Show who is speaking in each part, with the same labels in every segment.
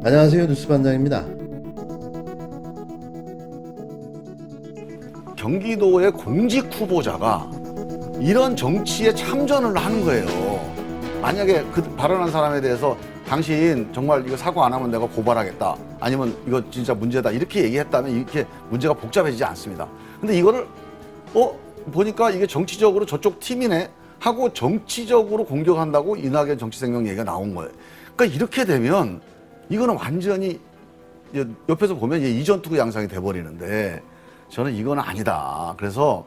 Speaker 1: 안녕하세요, 뉴스반장입니다.
Speaker 2: 경기도의 공직 후보자가 이런 정치에 참전을 하는 거예요. 만약에 그 발언한 사람에 대해서 당신 정말 이거 사과 안 하면 내가 고발하겠다. 아니면 이거 진짜 문제다. 이렇게 얘기했다면 이렇게 문제가 복잡해지지 않습니다. 근데 이거를 보니까 이게 정치적으로 저쪽 팀이네 하고 정치적으로 공격한다고 이낙연 정치생명 얘기가 나온 거예요. 그러니까 이렇게 되면 이거는 완전히 옆에서 보면 이전투구 양상이 돼버리는데 저는 이건 아니다. 그래서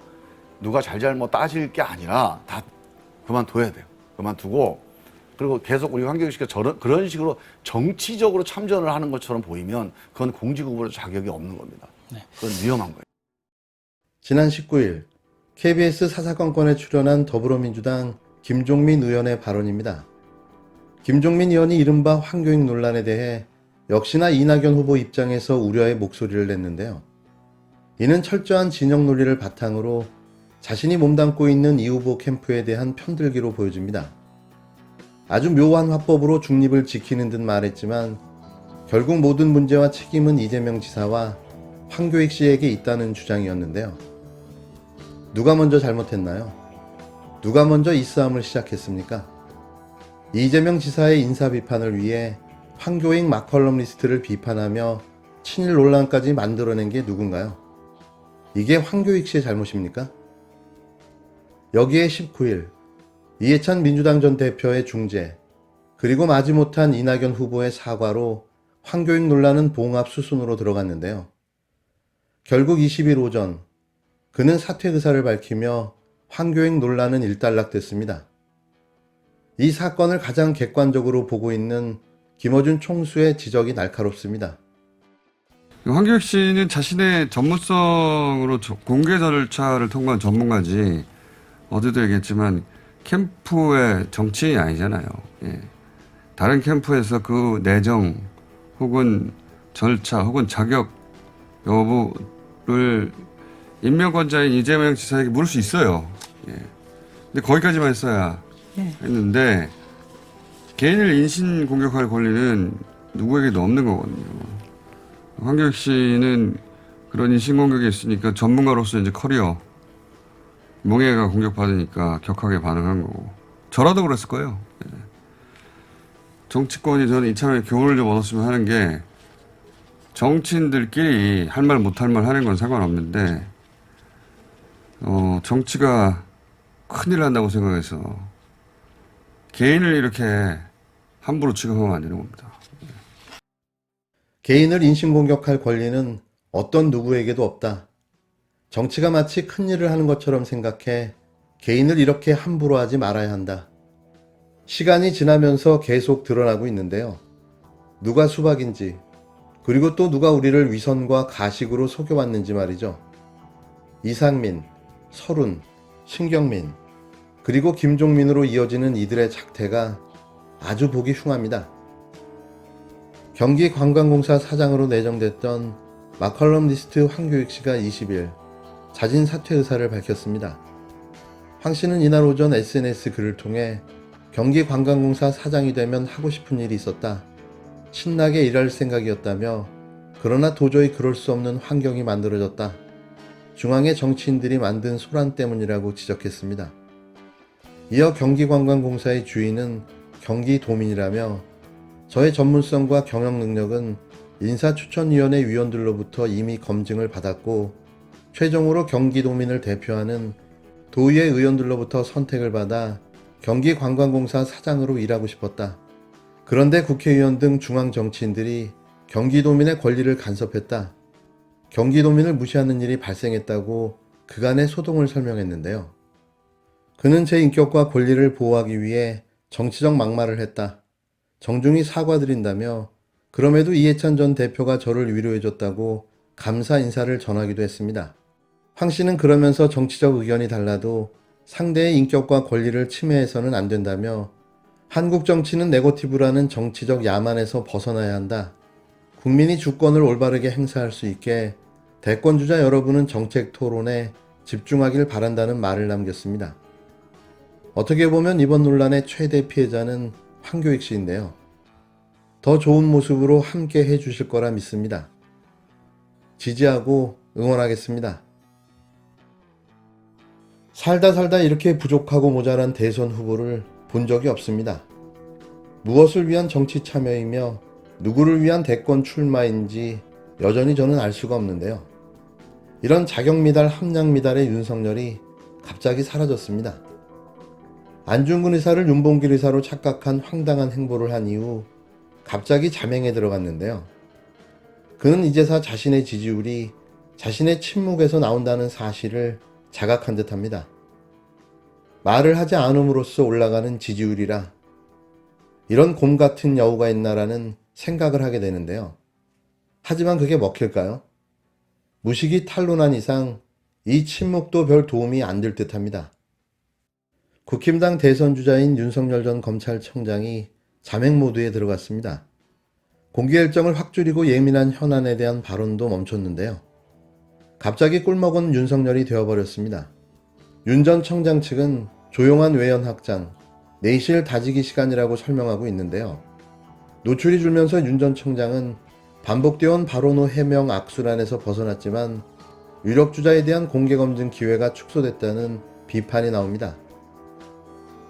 Speaker 2: 누가 잘못 따질 게 아니라 다 그만둬야 돼요. 그만두고 그리고 계속 우리 황교익 씨가 그런 식으로 정치적으로 참전을 하는 것처럼 보이면 그건 공직후보로 자격이 없는 겁니다. 그건 위험한 거예요.
Speaker 1: 지난 19일 KBS 사사건건에 출연한 더불어민주당 김종민 의원의 발언입니다. 김종민 의원이 이른바 황교익 논란에 대해 역시나 이낙연 후보 입장에서 우려의 목소리를 냈는데요. 이는 철저한 진영 논리를 바탕으로 자신이 몸담고 있는 이 후보 캠프에 대한 편들기로 보여집니다. 아주 묘한 화법으로 중립을 지키는 듯 말했지만 결국 모든 문제와 책임은 이재명 지사와 황교익 씨에게 있다는 주장이었는데요. 누가 먼저 잘못했나요? 누가 먼저 이 싸움을 시작했습니까? 이재명 지사의 인사 비판을 위해 황교익 막컬럼리스트를 비판하며 친일 논란까지 만들어낸 게 누군가요? 이게 황교익 씨의 잘못입니까? 여기에 19일 이해찬 민주당 전 대표의 중재 그리고 마지못한 이낙연 후보의 사과로 황교익 논란은 봉합 수순으로 들어갔는데요. 결국 20일 오전 그는 사퇴 의사를 밝히며 황교익 논란은 일단락됐습니다. 이 사건을 가장 객관적으로 보고 있는 김어준 총수의 지적이 날카롭습니다.
Speaker 3: 황교익 씨는 자신의 전문성으로 공개 절차를 통과한 전문가지 어제도 얘기했지만 캠프의 정치인이 아니잖아요. 예. 다른 캠프에서 그 내정 혹은 절차 혹은 자격 여부를 임명권자인 이재명 지사에게 물을 수 있어요. 예. 근데 거기까지만 했어야 했는데 개인을 인신 공격할 권리는 누구에게도 없는 거거든요. 황교익 씨는 그런 인신 공격이 있으니까 전문가로서 이제 커리어 명예가 공격받으니까 격하게 반응한 거고 저라도 그랬을 거예요. 예. 정치권이 저는 이참에 교훈을 좀 얻었으면 하는 게 정치인들끼리 할 말 못할 말 하는 건 상관없는데 정치가 큰일 난다고 생각해서 개인을 이렇게 함부로 취급하면 안 되는 겁니다.
Speaker 1: 개인을 인신공격할 권리는 어떤 누구에게도 없다. 정치가 마치 큰일을 하는 것처럼 생각해 개인을 이렇게 함부로 하지 말아야 한다. 시간이 지나면서 계속 드러나고 있는데요. 누가 수박인지 그리고 또 누가 우리를 위선과 가식으로 속여왔는지 말이죠. 이상민, 설훈, 신경민 그리고 김종민으로 이어지는 이들의 작태가 아주 보기 흉합니다. 경기관광공사 사장으로 내정됐던 막컬럼리스트 황교익 씨가 20일 자진 사퇴 의사를 밝혔습니다. 황 씨는 이날 오전 SNS 글을 통해 경기관광공사 사장이 되면 하고 싶은 일이 있었다. 신나게 일할 생각이었다며 그러나 도저히 그럴 수 없는 환경이 만들어졌다. 중앙의 정치인들이 만든 소란 때문이라고 지적했습니다. 이어 경기관광공사의 주인은 경기도민이라며 저의 전문성과 경영 능력은 인사추천위원회 위원들로부터 이미 검증을 받았고 최종으로 경기도민을 대표하는 도의회 의원들로부터 선택을 받아 경기관광공사 사장으로 일하고 싶었다. 그런데 국회의원 등 중앙 정치인들이 경기도민의 권리를 간섭했다. 경기도민을 무시하는 일이 발생했다고 그간의 소동을 설명했는데요. 그는 제 인격과 권리를 보호하기 위해 정치적 막말을 했다. 정중히 사과드린다며 그럼에도 이해찬 전 대표가 저를 위로해줬다고 감사 인사를 전하기도 했습니다. 황 씨는 그러면서 정치적 의견이 달라도 상대의 인격과 권리를 침해해서는 안 된다며 한국 정치는 네거티브라는 정치적 야만에서 벗어나야 한다. 국민이 주권을 올바르게 행사할 수 있게 대권주자 여러분은 정책 토론에 집중하길 바란다는 말을 남겼습니다. 어떻게 보면 이번 논란의 최대 피해자는 황교익 씨인데요. 더 좋은 모습으로 함께 해주실 거라 믿습니다. 지지하고 응원하겠습니다. 살다 이렇게 부족하고 모자란 대선 후보를 본 적이 없습니다. 무엇을 위한 정치 참여이며 누구를 위한 대권 출마인지 여전히 저는 알 수가 없는데요. 이런 자격미달 함량미달의 윤석열이 갑자기 사라졌습니다. 안중근 의사를 윤봉길 의사로 착각한 황당한 행보를 한 이후 갑자기 자맹에 들어갔는데요. 그는 이제서 자신의 지지율이 자신의 침묵에서 나온다는 사실을 자각한 듯합니다. 말을 하지 않음으로써 올라가는 지지율이라 이런 곰 같은 여우가 있나라는 생각을 하게 되는데요. 하지만 그게 먹힐까요? 무식이 탄로난 이상 이 침묵도 별 도움이 안 될 듯합니다. 국힘당 대선 주자인 윤석열 전 검찰청장이 자맹 모드에 들어갔습니다. 공개 일정을 확 줄이고 예민한 현안에 대한 발언도 멈췄는데요. 갑자기 꿀먹은 윤석열이 되어버렸습니다. 윤 전 청장 측은 조용한 외연 확장, 내실 다지기 시간이라고 설명하고 있는데요. 노출이 줄면서 윤 전 청장은 반복되어 온 발언 후 해명 악순환에서 벗어났지만 유력 주자에 대한 공개 검증 기회가 축소됐다는 비판이 나옵니다.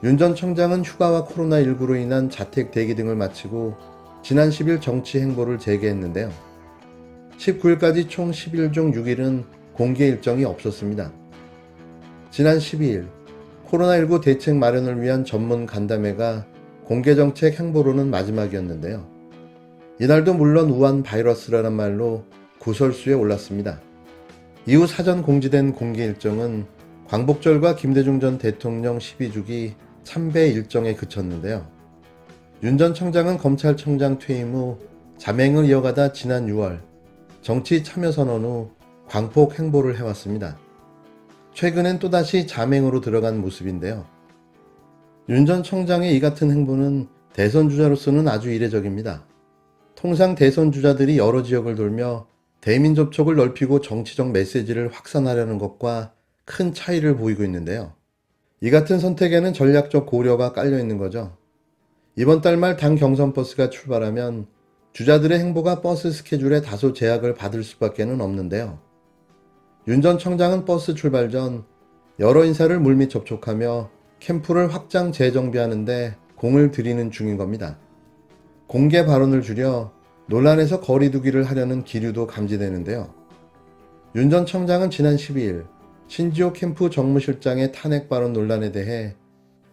Speaker 1: 윤 전 청장은 휴가와 코로나19로 인한 자택 대기 등을 마치고 지난 10일 정치 행보를 재개했는데요. 19일까지 총 10일 중 6일은 공개 일정이 없었습니다. 지난 12일 코로나19 대책 마련을 위한 전문 간담회가 공개정책 행보로는 마지막이었는데요. 이날도 물론 우한 바이러스라는 말로 구설수에 올랐습니다. 이후 사전 공지된 공개 일정은 광복절과 김대중 전 대통령 12주기 참배 일정에 그쳤는데요. 윤 전 청장은 검찰청장 퇴임 후 자맹을 이어가다 지난 6월 정치 참여 선언 후 광폭 행보를 해왔습니다. 최근엔 또다시 자맹으로 들어간 모습인데요. 윤 전 청장의 이 같은 행보는 대선 주자로서는 아주 이례적입니다. 통상 대선 주자들이 여러 지역을 돌며 대민 접촉을 넓히고 정치적 메시지를 확산하려는 것과 큰 차이를 보이고 있는데요. 이 같은 선택에는 전략적 고려가 깔려 있는 거죠. 이번 달 말 당 경선 버스가 출발하면 주자들의 행보가 버스 스케줄에 다소 제약을 받을 수밖에는 없는데요. 윤 전 청장은 버스 출발 전 여러 인사를 물밑 접촉하며 캠프를 확장 재정비하는데 공을 들이는 중인 겁니다. 공개 발언을 줄여 논란에서 거리두기를 하려는 기류도 감지되는데요. 윤 전 청장은 지난 12일 신지호 캠프 정무실장의 탄핵 발언 논란에 대해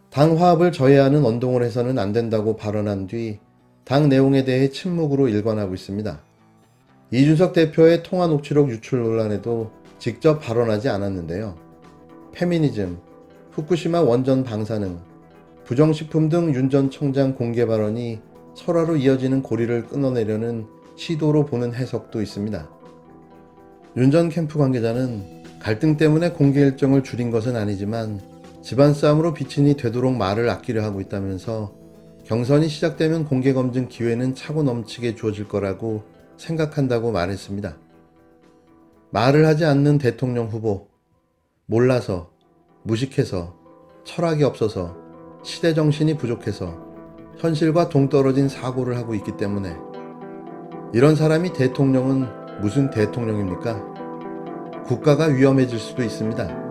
Speaker 1: 당 화합을 저해하는 언동을 해서는 안 된다고 발언한 뒤 당 내용에 대해 침묵으로 일관하고 있습니다. 이준석 대표의 통화 녹취록 유출 논란에도 직접 발언하지 않았는데요. 페미니즘, 후쿠시마 원전 방사능, 부정식품 등 윤 전 청장 공개 발언이 설화로 이어지는 고리를 끊어내려는 시도로 보는 해석도 있습니다. 윤 전 캠프 관계자는 갈등 때문에 공개 일정을 줄인 것은 아니지만 집안 싸움으로 비친이 되도록 말을 아끼려 하고 있다면서 경선이 시작되면 공개 검증 기회는 차고 넘치게 주어질 거라고 생각한다고 말했습니다. 말을 하지 않는 대통령 후보, 몰라서, 무식해서, 철학이 없어서, 시대 정신이 부족해서 현실과 동떨어진 사고를 하고 있기 때문에 이런 사람이 대통령은 무슨 대통령입니까? 국가가 위험해질 수도 있습니다.